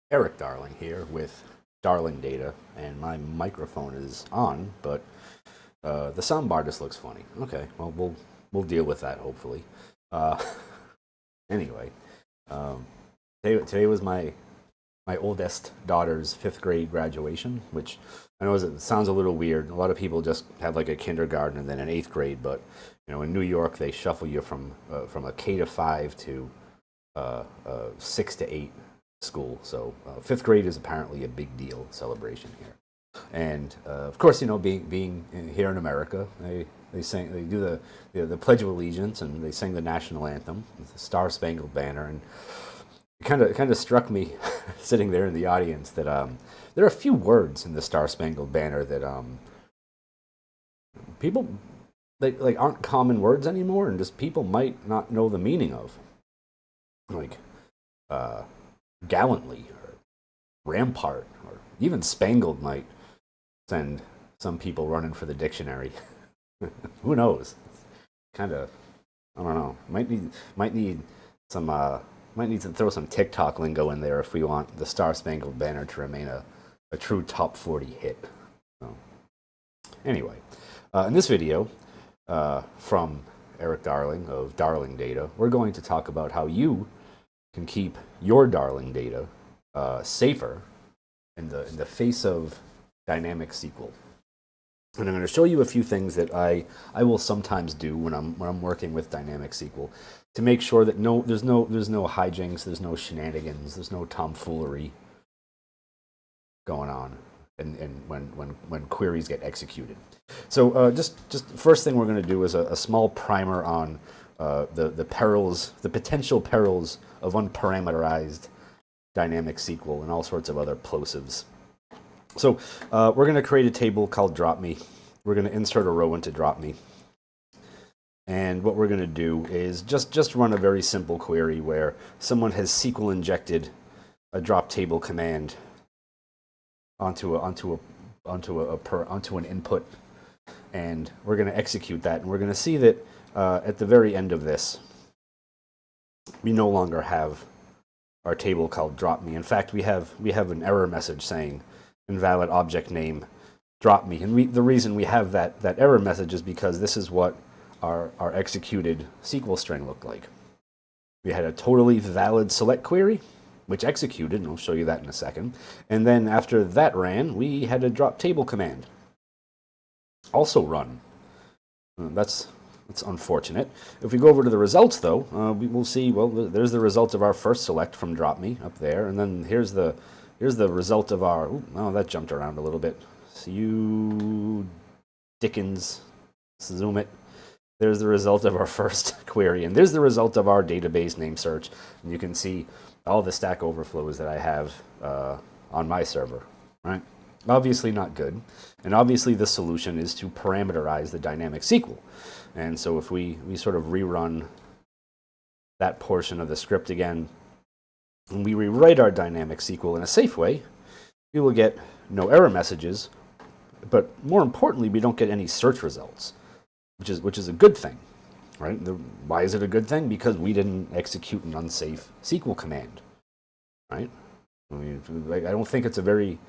Eric Darling here with Darling Data, and my microphone is on, but the soundbar just looks funny. Okay, well we'll deal with that hopefully. Uh, anyway, um, today was my oldest daughter's 5th grade graduation, which I know it sounds a little weird. A lot of people just have like a kindergarten and then an 8th grade, but you know in New York they shuffle you from a K to 5 to 6 to 8 school. So 5th grade is apparently a big deal celebration here. And of course, you know, being here in America, they do the Pledge of Allegiance, and they sing the national anthem, the Star Spangled Banner, and it kind of struck me sitting there in the audience that there are a few words in the Star Spangled Banner that people like aren't common words anymore, and just people might not know the meaning of, like uh, gallantly or rampart or even spangled might send some people running for the dictionary. Who knows? Kind of, I don't know. Might need some might need to throw some TikTok lingo in there if we want the Star Spangled Banner to remain a true top 40 hit. So, anyway, in this video from Eric Darling of Darling Data, we're going to talk about how you can keep your Darling data safer in the face of Dynamic SQL. And I'm going to show you a few things that I will sometimes do when I'm working with Dynamic SQL to make sure that there's no hijinks, there's no shenanigans, there's no tomfoolery going on, and when queries get executed. So just first thing we're going to do is a small primer on the potential perils of unparameterized Dynamic SQL and all sorts of other plosives. So we're going to create a table called DropMe. We're going to insert a row into DropMe. And what we're going to do is just run a very simple query where someone has SQL injected a drop table command onto an input, and we're going to execute that. And we're going to see that at the very end of this, we no longer have our table called DropMe. In fact, we have an error message saying invalid object name DropMe. And the reason we have that error message is because this is what our executed SQL string looked like. We had a totally valid select query, which executed, and I'll show you that in a second. And then after that ran, we had a drop table command also run. That's unfortunate. If we go over to the results, though, we will see, well, there's the result of our first select from DropMe up there, and then here's the result of our, oh, that jumped around a little bit. So you Dickens, zoom it. There's the result of our first query, and there's the result of our database name search. And you can see all the Stack Overflows that I have on my server, right? Obviously not good. And obviously the solution is to parameterize the Dynamic SQL. And so if we sort of rerun that portion of the script again, and we rewrite our Dynamic SQL in a safe way, we will get no error messages, but more importantly, we don't get any search results, which is a good thing, right? Why is it a good thing? Because we didn't execute an unsafe SQL command, right? I mean, I don't think it's a very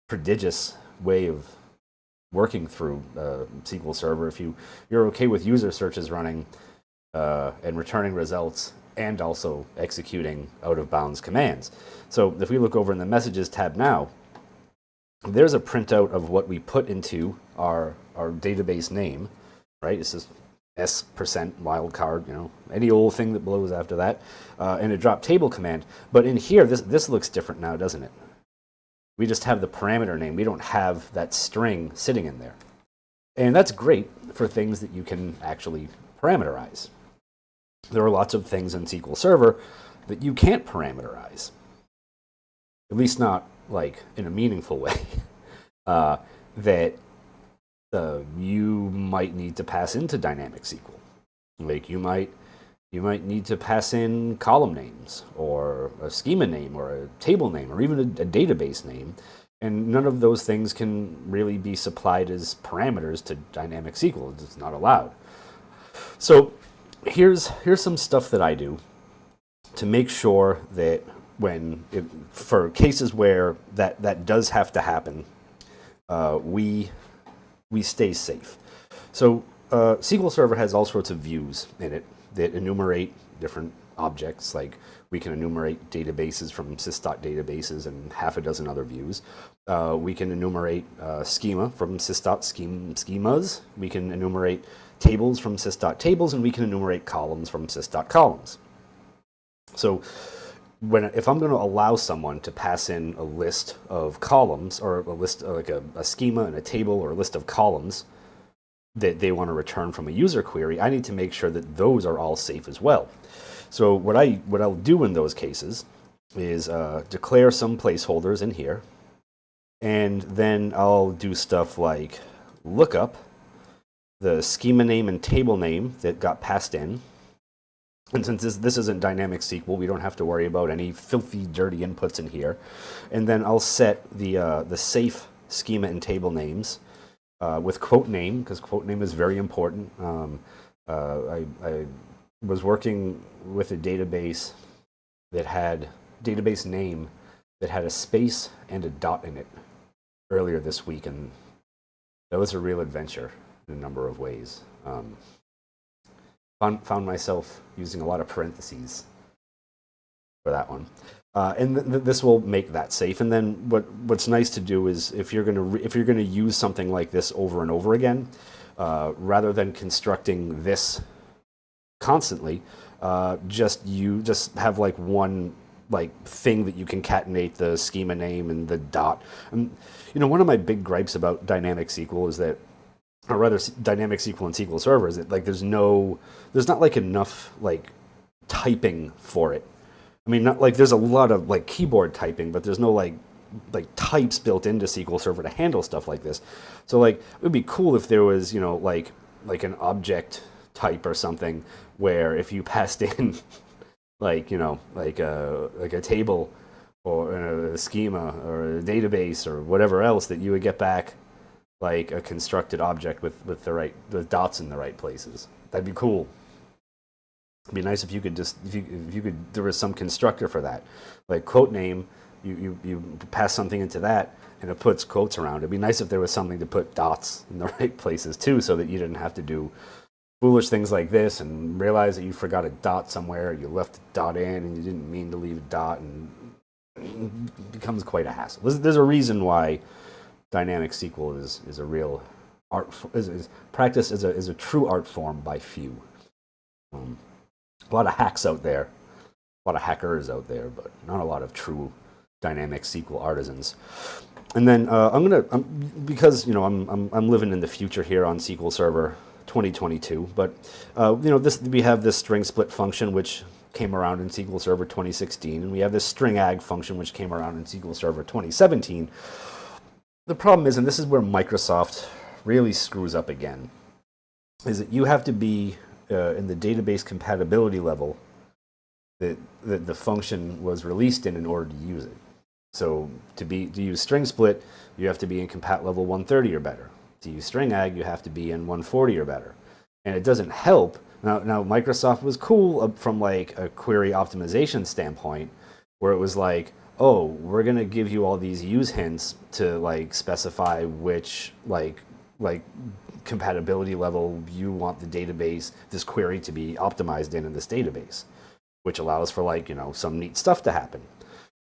prodigious way of working through SQL Server. If you're okay with user searches running and returning results and also executing out-of-bounds commands. So if we look over in the Messages tab now, there's a printout of what we put into our database name, right? It's just S% wildcard, you know, any old thing that blows after that, and a drop table command. But in here, this looks different now, doesn't it? We just have the parameter name. We don't have that string sitting in there. And that's great for things that you can actually parameterize. There are lots of things in SQL Server that you can't parameterize, at least not like in a meaningful way, that you might need to pass into Dynamic SQL. Like you might need to pass in column names or a schema name or a table name or even a database name, and none of those things can really be supplied as parameters to Dynamic SQL. It's not allowed. So here's some stuff that I do to make sure that for cases where that does have to happen, we stay safe. So SQL Server has all sorts of views in it that enumerate different objects. Like we can enumerate databases from sys.databases and half a dozen other views. We can enumerate schema from sys.schemas. We can enumerate tables from sys.tables, and we can enumerate columns from sys.columns. So if I'm going to allow someone to pass in a list of columns, or a list like a schema and a table, or a list of columns that they want to return from a user query, I need to make sure that those are all safe as well. So what I'll do in those cases is declare some placeholders in here, and then I'll do stuff like look up the schema name and table name that got passed in. And since this isn't Dynamic SQL, we don't have to worry about any filthy, dirty inputs in here. And then I'll set the safe schema and table names with QUOTENAME, because QUOTENAME is very important. I was working with a database that had database name that had a space and a dot in it earlier this week, and that was a real adventure in a number of ways. Found myself using a lot of parentheses for that one, and this will make that safe. And then what's nice to do is if you're gonna use something like this over and over again, rather than constructing this constantly, just have like one thing that you concatenate the schema name and the dot. And one of my big gripes about Dynamic SQL is that, or rather Dynamic SQL and SQL Server, is that there's not enough typing for it. I mean, there's a lot of keyboard typing, but there's no types built into SQL Server to handle stuff like this. So it would be cool if there was an object type or something where if you passed in a table or a schema or a database or whatever else, that you would get back a constructed object with the dots in the right places. That'd be cool. It'd be nice if you could there was some constructor for that. Like QUOTENAME, you pass something into that and it puts quotes around. It'd be nice if there was something to put dots in the right places too, so that you didn't have to do foolish things like this and realize that you forgot a dot somewhere, you left a dot in and you didn't mean to leave a dot, and it becomes quite a hassle. There's a reason why Dynamic SQL is a real art, is practiced as a true art form by few. A lot of hacks out there, a lot of hackers out there, but not a lot of true Dynamic SQL artisans. And then because I'm living in the future here on SQL Server 2022, but we have this string split function which came around in SQL Server 2016, and we have this string ag function which came around in SQL Server 2017. The problem is, and this is where Microsoft really screws up again, is that you have to be in the database compatibility level that the function was released in order to use it. So to use string split, you have to be in compat level 130 or better. To use string ag, you have to be in 140 or better. And it doesn't help. Now Microsoft was cool from a query optimization standpoint, where it was oh, we're gonna give you all these use hints to specify which compatibility level you want the database, this query, to be optimized in this database, which allows for some neat stuff to happen.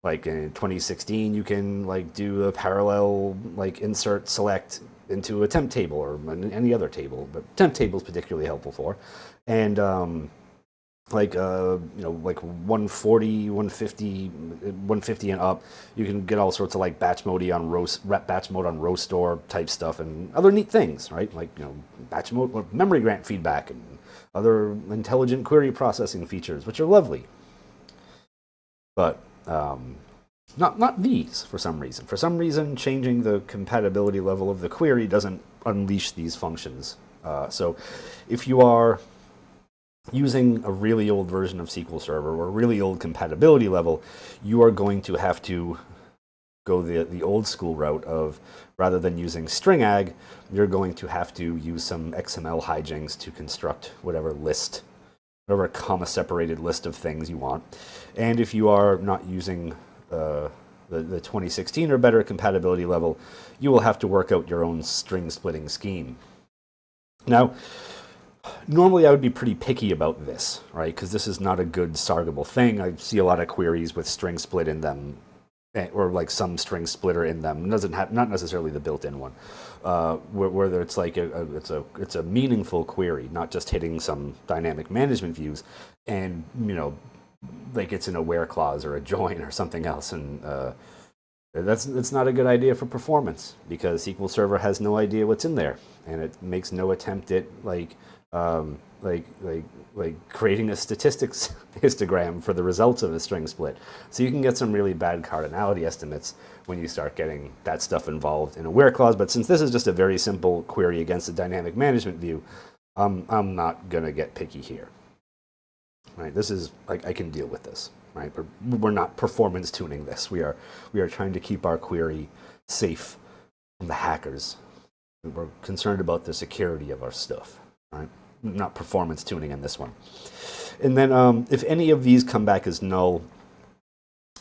In 2016, you can do a parallel insert select into a temp table or any other table, but temp table is particularly helpful for. And 140, 150 and up, you can get all sorts of batch mode on row store type stuff and other neat things, right? Batch mode, memory grant feedback, and other intelligent query processing features, which are lovely. But not these for some reason. For some reason, changing the compatibility level of the query doesn't unleash these functions. So if you are using a really old version of SQL Server or a really old compatibility level, you are going to have to go the old school route of, rather than using string ag, you're going to have to use some XML hijinks to construct whatever list comma-separated list of things you want. And if you are not using the 2016 or better compatibility level, you will have to work out your own string splitting scheme. Now, normally I would be pretty picky about this, right? Because this is not a good sargable thing. I see a lot of queries with string split in them, or like some string splitter in them. It doesn't have, not necessarily the built-in one, where it's like it's a meaningful query, not just hitting some dynamic management views, and like it's in a where clause or a join or something else, and that's not a good idea for performance, because SQL Server has no idea what's in there, and it makes no attempt at like creating a statistics histogram for the results of a string split. So you can get some really bad cardinality estimates when you start getting that stuff involved in a where clause. But since this is just a very simple query against a dynamic management view, I'm not gonna get picky here. Right? This is like, I can deal with this. Right? We're not performance tuning this. We are trying to keep our query safe from the hackers. We're concerned about the security of our stuff. Right? Not performance tuning in this one. And then if any of these come back as null,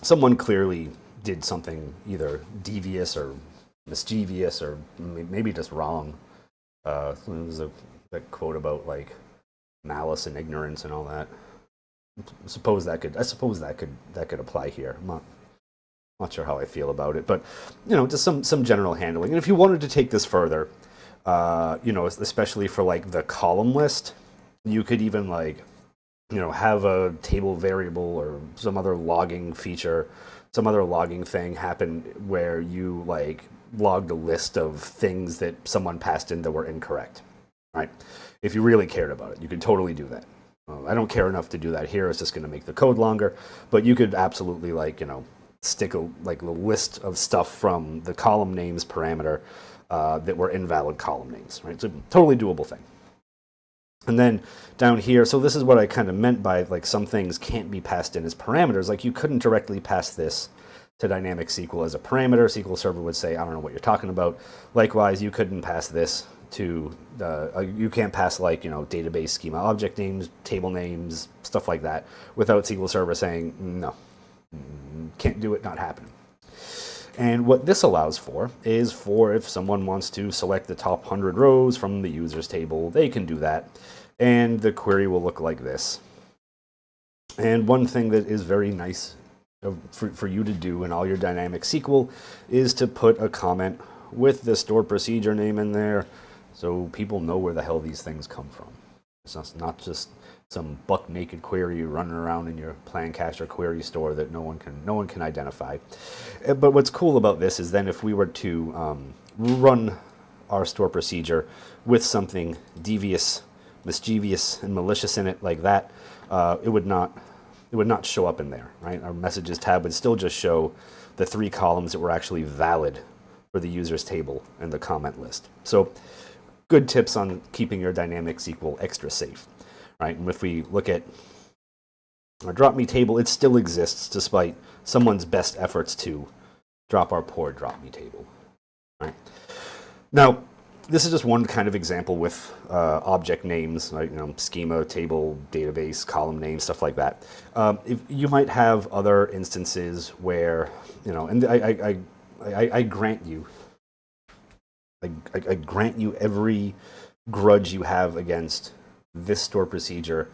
someone clearly did something either devious or mischievous or maybe just wrong. There was that quote about like malice and ignorance and all that. I suppose that could apply here. I'm not sure how I feel about it, but just some general handling. And if you wanted to take this further, especially for like the column list, you could even like, have a table variable or some other logging feature, some other logging thing happen where you like logged a list of things that someone passed in that were incorrect, right? If you really cared about it, you could totally do that. I don't care enough to do that here. It's just going to make the code longer, but you could absolutely like, stick a list of stuff from the column names parameter that were invalid column names, right? It's a totally doable thing. And then down here, so this is what I kind of meant by like some things can't be passed in as parameters. Like you couldn't directly pass this to Dynamic SQL as a parameter. SQL Server would say, I don't know what you're talking about. Likewise, you couldn't pass this to, you can't pass like, database schema object names, table names, stuff like that without SQL Server saying, no, can't do it, not happening. And what this allows for is for if someone wants to select the top 100 rows from the users table, they can do that. And the query will look like this. And one thing that is very nice for you to do in all your Dynamic SQL is to put a comment with the store procedure name in there so people know where the hell these things come from. It's not just some buck naked query running around in your plan cache or query store that no one can identify. But what's cool about this is then if we were to run our store procedure with something devious, mischievous, and malicious in it like that, it would not show up in there, right? Our messages tab would still just show the 3 columns that were actually valid for the users table and the comment list. So good tips on keeping your Dynamic SQL extra safe. Right, and if we look at our DropMe table, it still exists despite someone's best efforts to drop our poor DropMe table. Right. Now, this is just one kind of example with object names, right? Schema, table, database, column names, stuff like that. If you might have other instances where, and I grant you, I grant you every grudge you have against this store procedure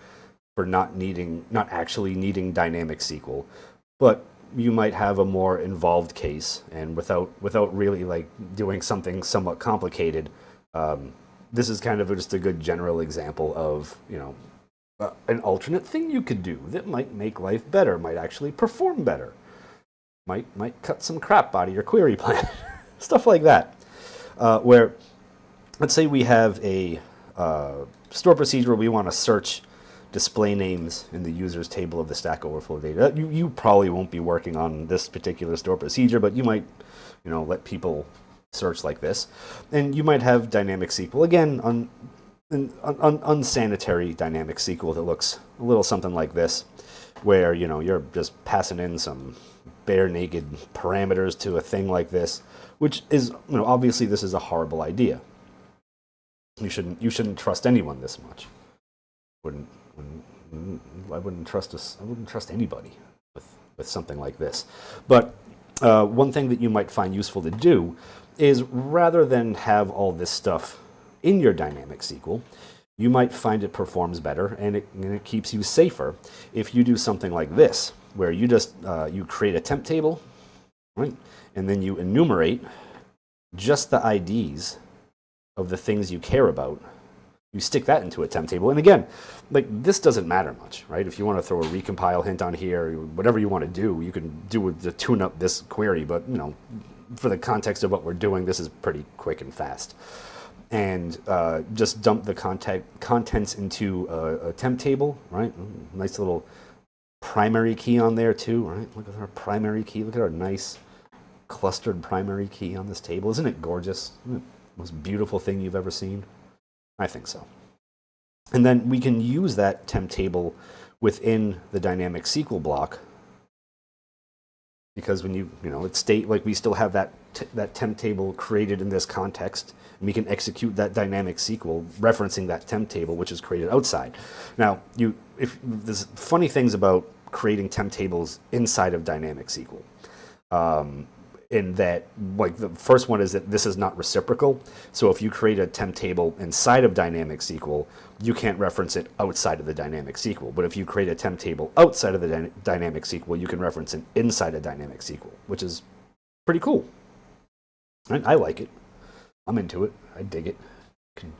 for not actually needing Dynamic SQL, but you might have a more involved case, and without really like doing something somewhat complicated, this is kind of just a good general example of an alternate thing you could do that might make life better, might actually perform better, might cut some crap out of your query plan, stuff like that. Where let's say we have a store procedure where we want to search display names in the users table of the Stack Overflow data. You probably won't be working on this particular store procedure, but you might, let people search like this. And you might have Dynamic SQL, again, unsanitary Dynamic SQL that looks a little something like this, where, you're just passing in some bare naked parameters to a thing like this, which is, obviously this is a horrible idea. You shouldn't trust anyone this much. Wouldn't I wouldn't trust us. I wouldn't trust anybody with something like this. But one thing that you might find useful to do is rather than have all this stuff in your dynamic SQL, you might find it performs better and it keeps you safer if you do something like this, where you just you create a temp table, right, and then you enumerate just the IDs of the things you care about. You stick that into a temp table. And again, like, this doesn't matter much, right? If you want to throw a recompile hint on here, whatever you want to do, you can do to tune up this query. But, you know, for the context of what we're doing, this is pretty quick and fast. And just dump the contents into a temp table, right? Nice little primary key on there too, right? Look at our primary key. Look at our nice clustered primary key on this table. Isn't it gorgeous? Isn't it the most beautiful thing you've ever seen? I think so. And then we can use that temp table within the dynamic SQL block, because when you know, it's like we still have that temp table created in this context, and we can execute that dynamic SQL referencing that temp table, which is created outside. Now, if there's funny things about creating temp tables inside of dynamic SQL. In that, like, the first one is that this is not reciprocal. So if you create a temp table inside of dynamic SQL, you can't reference it outside of the dynamic SQL. But if you create a temp table outside of the dynamic SQL, you can reference it inside of dynamic SQL, which is pretty cool. And I like it. I'm into it. I dig it. Can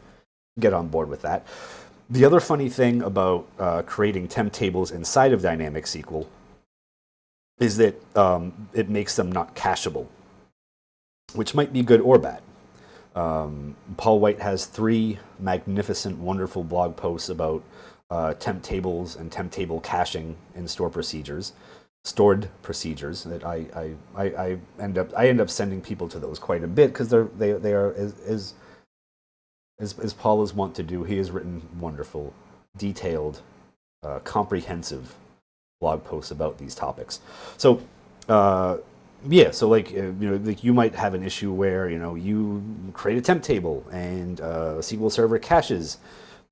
get on board with that. The other funny thing about creating temp tables inside of dynamic SQL is that it makes them not cacheable, which might be good or bad. Paul White has 3 magnificent, wonderful blog posts about temp tables and temp table caching in stored procedures that I end up sending people to those quite a bit, because they are as Paul is wont to do. He has written wonderful, detailed, comprehensive blog posts about these topics. So yeah, so like, you know, like, you might have an issue where, you know, you create a temp table and SQL Server caches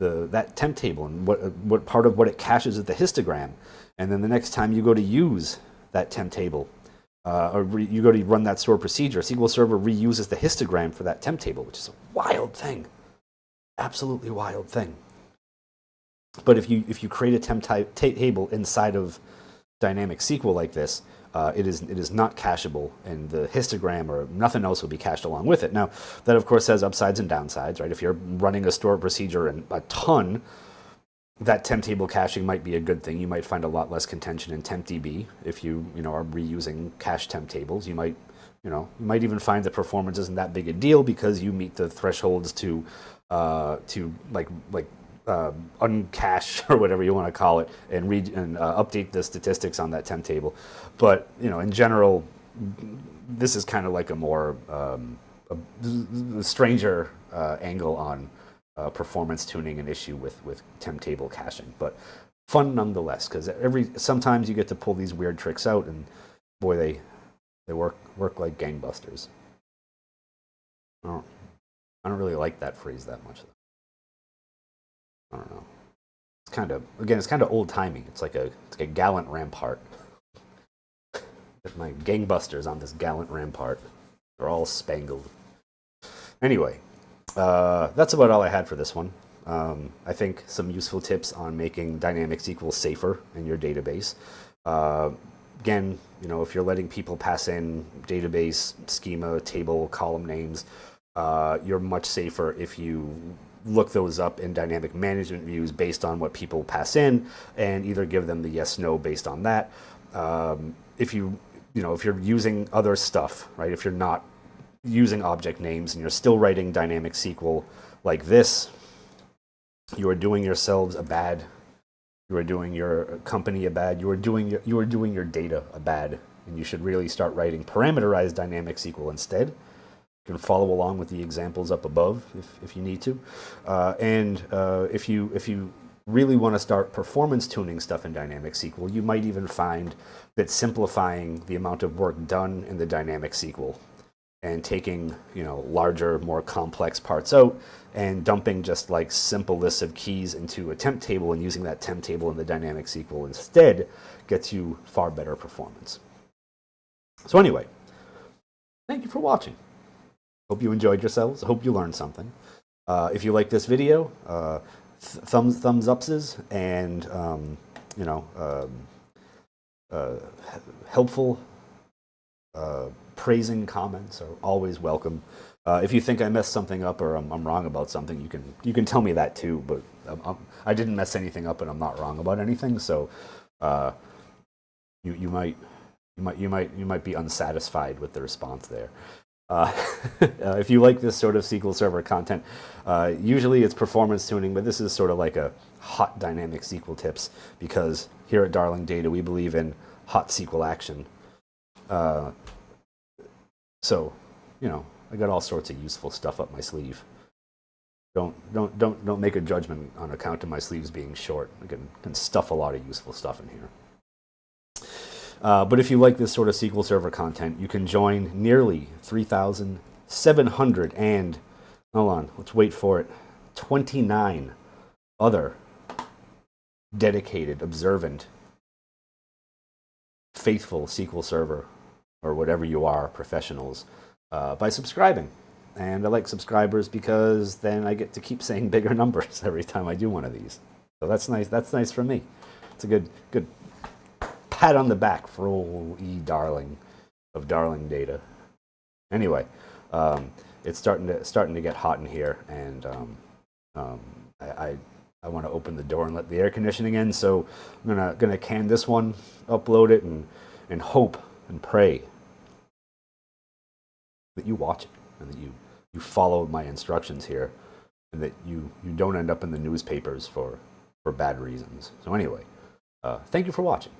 that temp table, and what part of what it caches is the histogram, and then the next time you go to use that temp table you go to run that stored procedure, SQL Server reuses the histogram for that temp table, which is a wild thing, absolutely wild thing. But if you create a temp table inside of dynamic SQL like this, it is not cacheable, and the histogram or nothing else will be cached along with it. Now, that of course has upsides and downsides, right? If you're running a stored procedure and a ton, that temp table caching might be a good thing. You might find a lot less contention in TempDB if you are reusing cache temp tables. You might even find the performance isn't that big a deal because you meet the thresholds to uncache or whatever you want to call it, and update the statistics on that temp table. But in general, this is kind of like a more a stranger angle on performance tuning an issue with temp table caching, but fun nonetheless, because sometimes you get to pull these weird tricks out, and boy, they work like gangbusters. I don't really like that phrase that much, though. I don't know. It's kind of old timey. It's like a gallant rampart. My gangbusters on this gallant rampart. They're all spangled. Anyway, that's about all I had for this one. I think some useful tips on making dynamic SQL safer in your database. Again, if you're letting people pass in database, schema, table, column names, you're much safer if you look those up in dynamic management views based on what people pass in, and either give them the yes/no based on that. If you're using other stuff, right? If you're not using object names and you're still writing dynamic SQL like this, you are doing yourselves a bad. You are doing your company a bad. You are doing your data a bad, and you should really start writing parameterized dynamic SQL instead. You can follow along with the examples up above if you need to, and if you really want to start performance tuning stuff in dynamic SQL, you might even find that simplifying the amount of work done in the dynamic SQL and taking, you know, larger, more complex parts out and dumping just like simple lists of keys into a temp table and using that temp table in the dynamic SQL instead gets you far better performance. So anyway, thank you for watching. Hope you enjoyed yourselves. Hope you learned something. If you like this video, thumbs ups and you know, helpful praising comments are always welcome. If you think I messed something up or I'm wrong about something, you can tell me that too. But I didn't mess anything up, and I'm not wrong about anything. So you might be unsatisfied with the response there. If you like this sort of SQL Server content, usually it's performance tuning, but this is sort of like a hot dynamic SQL tips, because here at Darling Data we believe in hot SQL action. So, you know, I got all sorts of useful stuff up my sleeve. Don't make a judgment on account of my sleeves being short. I can stuff a lot of useful stuff in here. But if you like this sort of SQL Server content, you can join nearly 3,700 and, hold on, let's wait for it, 29 other dedicated, observant, faithful SQL Server, or whatever you are, professionals, by subscribing. And I like subscribers because then I get to keep saying bigger numbers every time I do one of these. So that's nice. That's nice for me. It's a good pat on the back for old Darling of Darling Data. Anyway, it's starting to get hot in here, and I want to open the door and let the air conditioning in. So I'm gonna can this one, upload it, and hope and pray that you watch it and that you follow my instructions here, and that you don't end up in the newspapers for bad reasons. So anyway, thank you for watching.